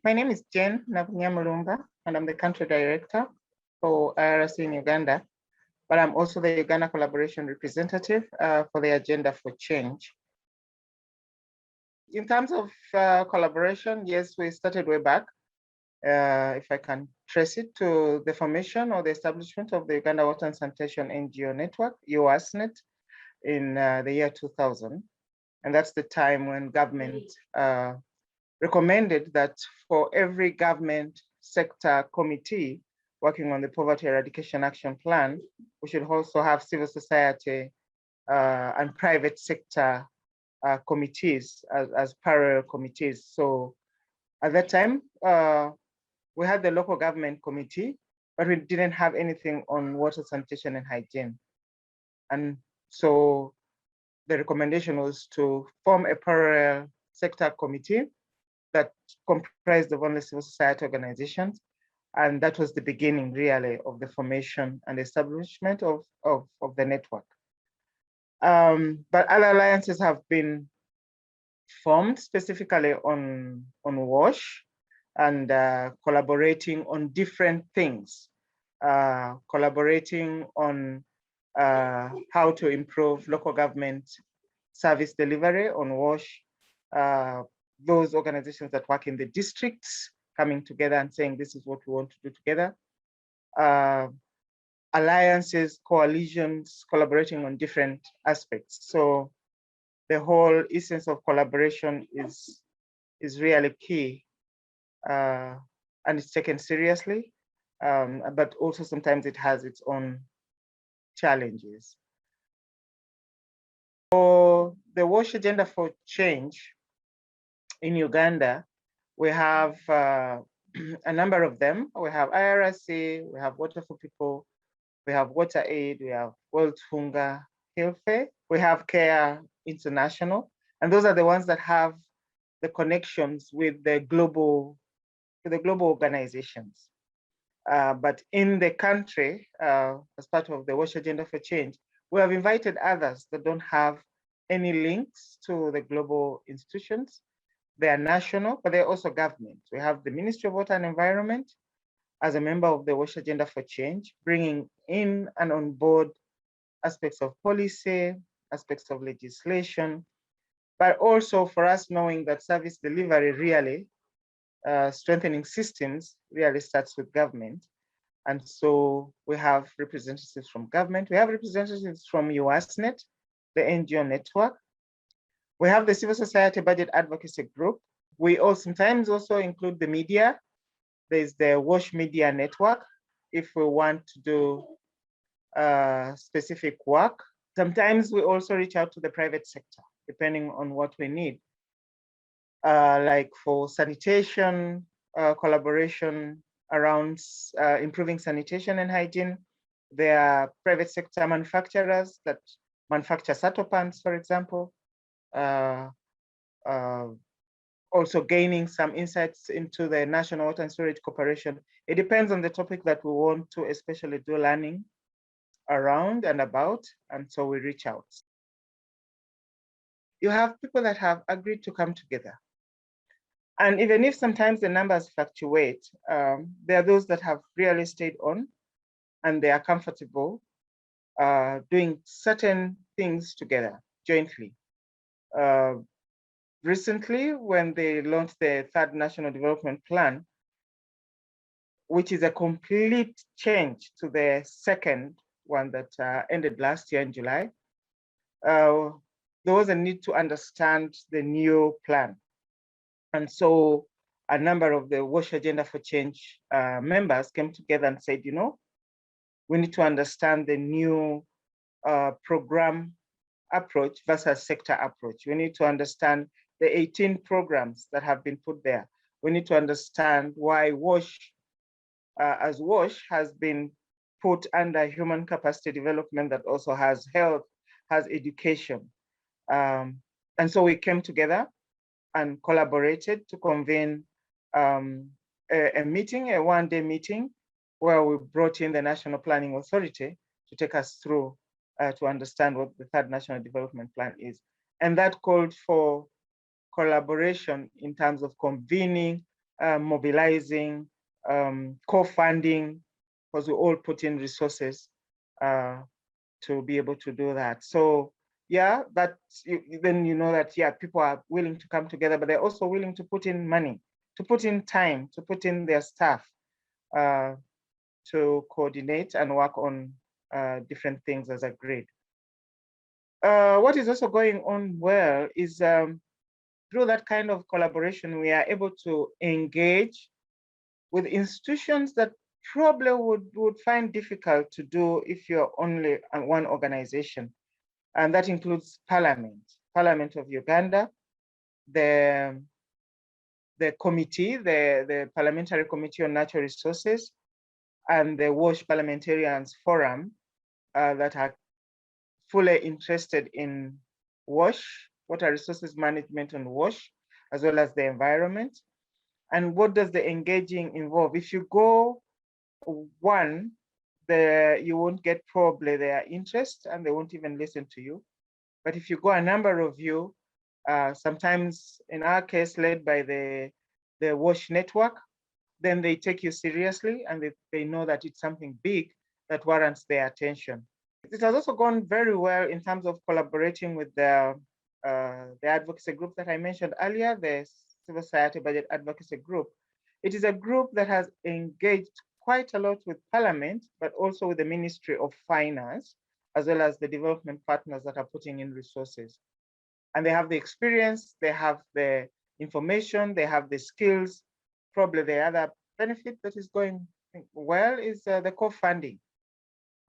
My name is Nabunnya, and I'm the country director for IRC in Uganda, but I'm also the Uganda collaboration representative for the Agenda for Change. In terms of collaboration, yes, we started way back. If I can trace it to the formation or the establishment of the Uganda Water and Sanitation NGO Network, UASNet, in the year 2000. And that's the time when government recommended that for every government sector committee working on the Poverty Eradication Action Plan, we should also have civil society and private sector committees as parallel committees. So at that time, we had the local government committee, but we didn't have anything on water, sanitation, and hygiene. And so the recommendation was to form a parallel sector committee that comprised of only civil society organizations. And that was the beginning, really, of the formation and establishment of the network. But other alliances have been formed specifically on WASH and collaborating on different things, collaborating on how to improve local government service delivery on WASH, those organizations that work in the districts coming together and saying, this is what we want to do together. Alliances, coalitions, collaborating on different aspects. So the whole essence of collaboration is really key, and it's taken seriously, but also sometimes it has its own challenges. For the WASH Agenda for Change in Uganda, we have a number of them. We have IRC, we have Water for People, we have Water Aid, we have World Hunger Hilfe, we have Care International, and those are the ones that have the connections with the global organizations. But in the country, as part of the WASH Agenda for Change, we have invited others that don't have any links to the global institutions. They are national, but they're also government. We have the Ministry of Water and Environment as a member of the WASH Agenda for Change, bringing in and on board aspects of policy, aspects of legislation, but also for us knowing that service delivery really, strengthening systems really starts with government. And so we have representatives from government. We have representatives from UASNet, the NGO network. We have the civil society budget advocacy group. We also sometimes also include the media. There's the WASH Media Network if we want to do specific work. Sometimes we also reach out to the private sector, depending on what we need. Like for sanitation, collaboration around improving sanitation and hygiene. There are private sector manufacturers that manufacture sato pans, for example. Also gaining some insights into the National Water and Storage Corporation. It depends on the topic that we want to especially do learning around and about, and so we reach out. You have people that have agreed to come together. And even if sometimes the numbers fluctuate, there are those that have really stayed on and they are comfortable doing certain things together, jointly. Recently, when they launched the third National Development Plan, which is a complete change to the second one that ended last year in July, there was a need to understand the new plan. And so a number of the WASH Agenda for Change members came together and said, you know, we need to understand the new program approach versus sector approach. We need to understand the 18 programs that have been put there. We need to understand why WASH, as WASH, has been put under human capacity development that also has health, has education. And so we came together and collaborated to convene a meeting, a one-day meeting, where we brought in the National Planning Authority to take us through to understand what the third National Development Plan is. And that called for collaboration in terms of convening mobilizing, co-funding, because we all put in resources to be able to do that. So yeah, then you know that, yeah, people are willing to come together, but they're also willing to put in money, to put in time, to put in their staff to coordinate and work on different things as agreed. What is also going on well is through that kind of collaboration, we are able to engage with institutions that probably would find difficult to do if you're only one organization. And that includes Parliament of Uganda, the committee, the Parliamentary Committee on Natural Resources, and the WASH Parliamentarians Forum that are fully interested in WASH, water resources management on WASH, as well as the environment. And what does the engaging involve? If you go one, you won't get probably their interest and they won't even listen to you. But if you go a number of you, sometimes in our case led by the WASH network, then they take you seriously and they know that it's something big that warrants their attention. It has also gone very well in terms of collaborating with the advocacy group that I mentioned earlier, the Civil Society Budget Advocacy Group. It is a group that has engaged quite a lot with Parliament, but also with the Ministry of Finance, as well as the development partners that are putting in resources. And they have the experience, they have the information, they have the skills. Probably the other benefit that is going well is the co-funding.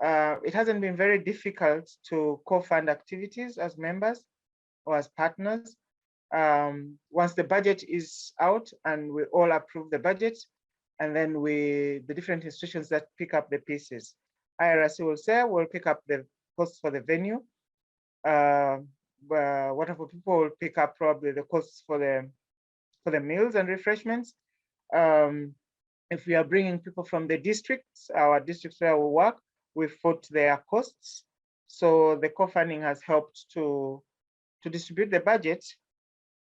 It hasn't been very difficult to co-fund activities as members or as partners. Once the budget is out and we all approve the budget, and then the different institutions that pick up the pieces. IRC will say, we'll pick up the costs for the venue. Whatever people will pick up probably the costs for the meals and refreshments. If we are bringing people from the districts, our districts where we work, we foot their costs. So the co-funding has helped to distribute the budget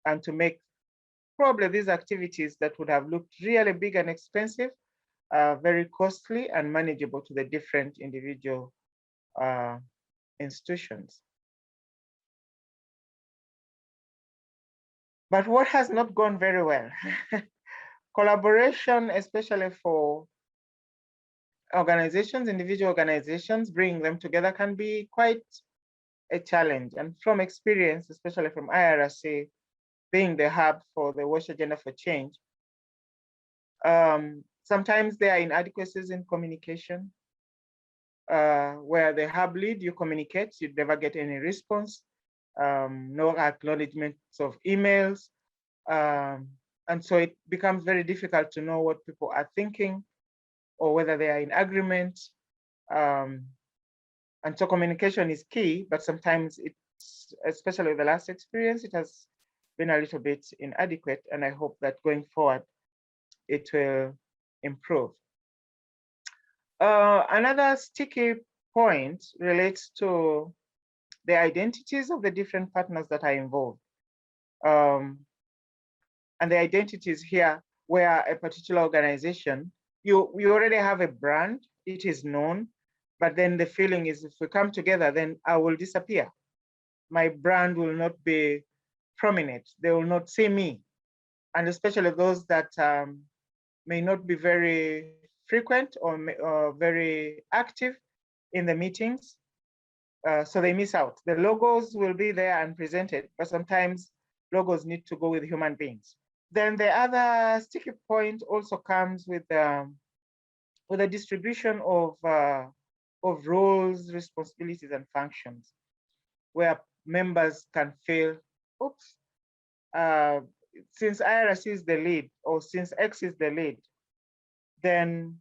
and to make probably these activities that would have looked really big and expensive, very costly and manageable to the different individual institutions. But what has not gone very well? Collaboration, especially for organizations, individual organizations, bringing them together can be quite a challenge. And from experience, especially from IRC, being the hub for the WASH Agenda for Change, sometimes there are inadequacies in communication, where the hub lead, you communicate, you never get any response, no acknowledgements of emails. And so it becomes very difficult to know what people are thinking or whether they are in agreement. And so communication is key, but sometimes it's, especially with the last experience, it has been a little bit inadequate. And I hope that going forward, it will improve. Another sticky point relates to the identities of the different partners that are involved. And the identities here, where a particular organization, you already have a brand, it is known, but then the feeling is if we come together, then I will disappear. My brand will not be prominent. They will not see me. And especially those that may not be very frequent or very active in the meetings. So they miss out. The logos will be there and presented, but sometimes logos need to go with human beings. Then the other sticky point also comes with the distribution of roles, responsibilities, and functions, where members can feel, oops, since IRC is the lead, or since X is the lead, then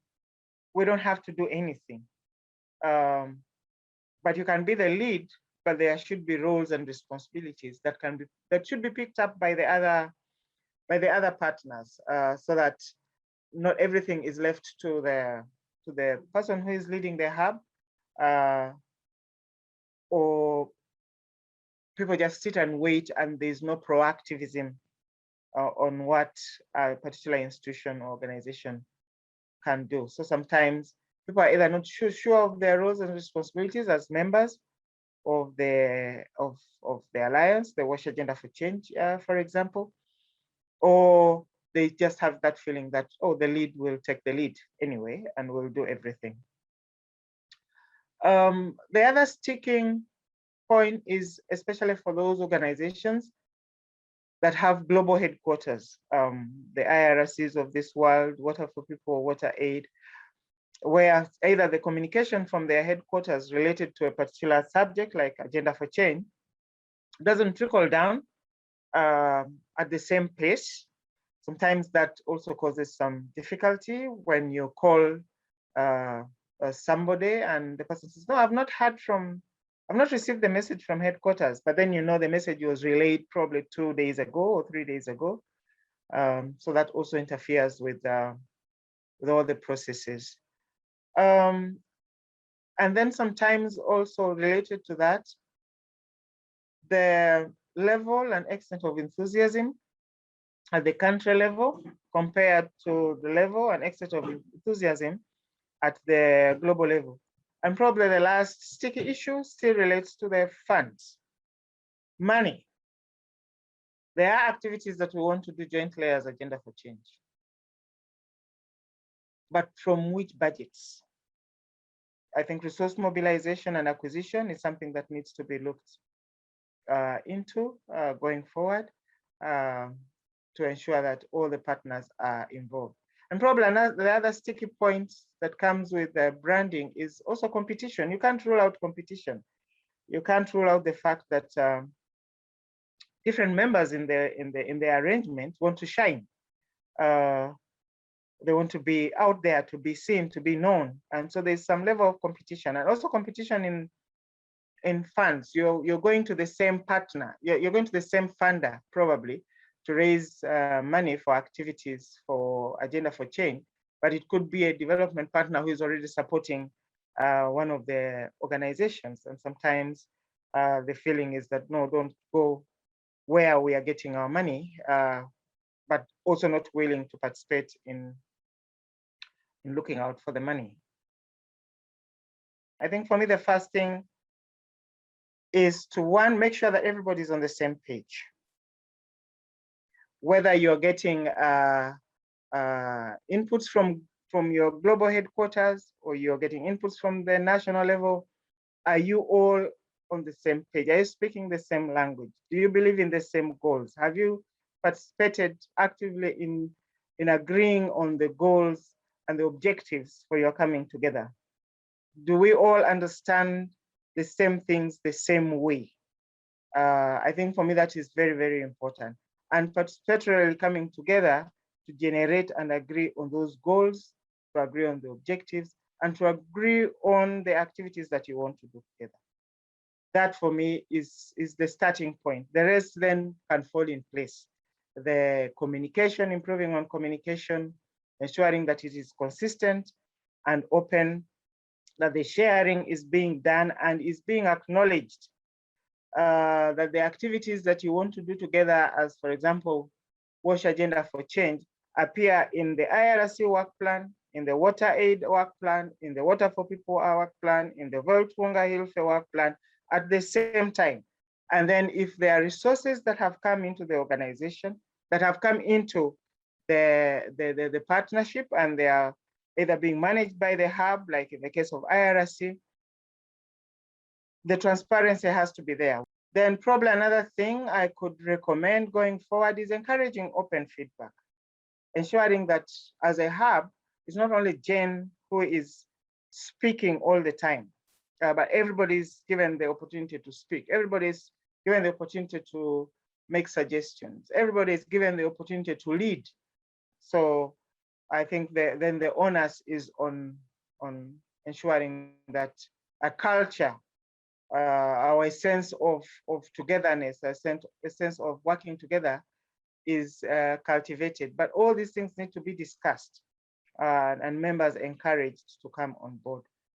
we don't have to do anything. But you can be the lead, but there should be roles and responsibilities that should be picked up by the other partners, so that not everything is left to the person who is leading the hub, or people just sit and wait and there's no proactivism on what a particular institution or organization can do. So sometimes people are either not sure of their roles and responsibilities as members of the alliance, the WASH Agenda for Change, for example, or they just have that feeling that, oh, the lead will take the lead anyway and will do everything. The other sticking point is especially for those organizations that have global headquarters, the IRCs of this world, Water for People, Water Aid, where either the communication from their headquarters related to a particular subject like Agenda for Change doesn't trickle down at the same pace. Sometimes that also causes some difficulty when you call somebody and the person says, no, I've not received the message from headquarters, but then you know the message was relayed probably 2 days ago or 3 days ago. So that also interferes with all the processes. And then sometimes also related to that, the level and extent of enthusiasm at the country level compared to the level and extent of enthusiasm at the global level. And probably the last sticky issue still relates to the funds, money. There are activities that we want to do jointly as Agenda for Change. But from which budgets? I think resource mobilization and acquisition is something that needs to be looked into going forward to ensure that all the partners are involved. And probably the other sticky point that comes with branding is also competition. You can't rule out competition. You can't rule out the fact that different members in the arrangement want to shine. They want to be out there, to be seen, to be known. And so there's some level of competition, and also competition in funds. You're going to the same partner, you're going to the same funder probably to raise money for activities for Agenda for Change, but it could be a development partner who is already supporting one of the organizations. And sometimes the feeling is that, no, don't go where we are getting our money, but also not willing to participate in looking out for the money. I think for me, the first thing is to, one, make sure that everybody's on the same page. Whether you're getting inputs from your global headquarters or you're getting inputs from the national level, are you all on the same page? Are you speaking the same language? Do you believe in the same goals? Have you participated actively in agreeing on the goals and the objectives for your coming together? Do we all understand the same things the same way? I think for me that is very, very important. And particularly coming together to generate and agree on those goals, to agree on the objectives, and to agree on the activities that you want to do together. That for me is the starting point. The rest then can fall in place. The communication, improving on communication, ensuring that it is consistent and open, that the sharing is being done and is being acknowledged, that the activities that you want to do together, as for example, WASH Agenda for Change, appear in the IRC work plan, in the Water Aid work plan, in the Water for People work plan, in the Voltunga Hilfe work plan at the same time. And then if there are resources that have come into the organization, that have come into the partnership, and they are either being managed by the hub, like in the case of IRC, the transparency has to be there. Then probably another thing I could recommend going forward is encouraging open feedback, ensuring that as a hub, it's not only Jane who is speaking all the time, but everybody's given the opportunity to speak. Everybody's given the opportunity to make suggestions. Everybody is given the opportunity to lead. So I think then the onus is on ensuring that a culture, our sense of togetherness, a sense of working together is cultivated. But all these things need to be discussed and members encouraged to come on board.